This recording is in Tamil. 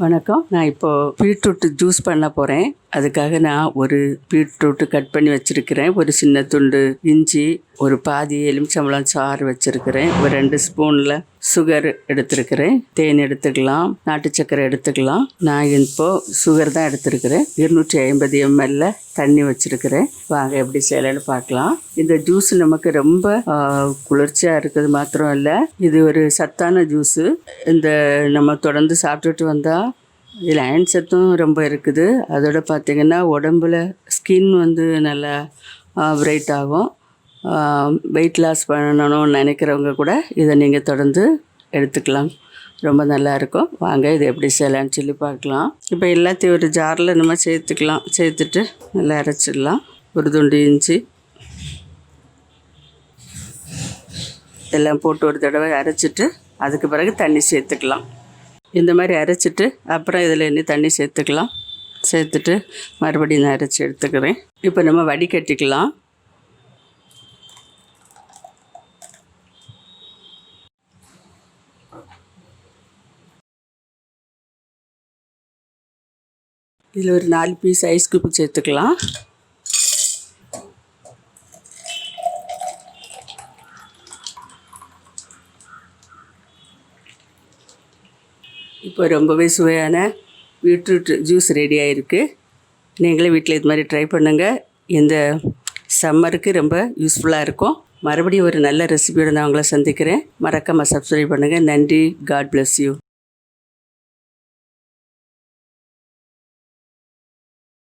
வணக்கம். நான் இப்போது பீட்ரூட் ஜூஸ் பண்ண போகிறேன். அதுக்காக நான் ஒரு பீட்ரூட்டு கட் பண்ணி வச்சுருக்கிறேன். ஒரு சின்ன துண்டு இஞ்சி, ஒரு பாதி எலுமிச்சம்பழம் சாறு வச்சுருக்கிறேன். ஒரு 2 ஸ்பூனில் சுகர் எடுத்துருக்கிறேன். தேன் எடுத்துக்கலாம், நாட்டு சக்கரை எடுத்துக்கலாம். நான் இப்போது சுகர் தான் எடுத்துருக்கிறேன். 250 ml தண்ணி வச்சுருக்கிறேன். வாங்க எப்படி செய்யலைன்னு பார்க்கலாம். இந்த ஜூஸ் நமக்கு ரொம்ப குளிர்ச்சியாக இருக்குது மாத்திரம் இல்லை, இது ஒரு சத்தான ஜூஸு. இந்த நம்ம தொடர்ந்து சாப்பிட்டுட்டு வந்தால் இதில் அயன் சத்தும் ரொம்ப இருக்குது. அதோட பார்த்திங்கன்னா உடம்புல ஸ்கின் நல்லா பிரைட் ஆகும். வெயிட் லாஸ் பண்ணணும்னு நினைக்கிறவங்க கூட இதை நீங்கள் தொடர்ந்து எடுத்துக்கலாம். ரொம்ப நல்லாயிருக்கும். வாங்க இது எப்படி செய்யலான்னு சொல்லி பார்க்கலாம். இப்போ எல்லாத்தையும் ஒரு ஜாரில் நம்ம சேர்த்துக்கலாம். சேர்த்துட்டு நல்லா அரைச்சிடலாம். ஒரு துண்டு இஞ்சி எல்லாம் போட்டு ஒரு தடவை அரைச்சிட்டு அதுக்கு பிறகு தண்ணி சேர்த்துக்கலாம். இந்த மாதிரி அரைச்சிட்டு அப்புறம் இதில் இன்னும் தண்ணி சேர்த்துக்கலாம். சேர்த்துட்டு மறுபடியும் நான் அரைச்சி எடுத்துக்கிறேன். இப்போ நம்ம வடிகட்டிக்கலாம். இதில் ஒரு 4 பீஸ் ஐஸ் கியூப் சேர்த்துக்கலாம். இப்போ ரொம்பவே சுவையான பீட்ரூட் ஜூஸ் ரெடி ஆகிருக்கு. நீங்களே வீட்டில் இது மாதிரி ட்ரை பண்ணுங்கள். இந்த சம்மருக்கு ரொம்ப யூஸ்ஃபுல்லாக இருக்கும். மறுபடியும் ஒரு நல்ல ரெசிபியோடு நான் உங்களை சந்திக்கிறேன். மறக்காமல் சப்ஸ்கிரைப் பண்ணுங்கள். நன்றி. God bless you.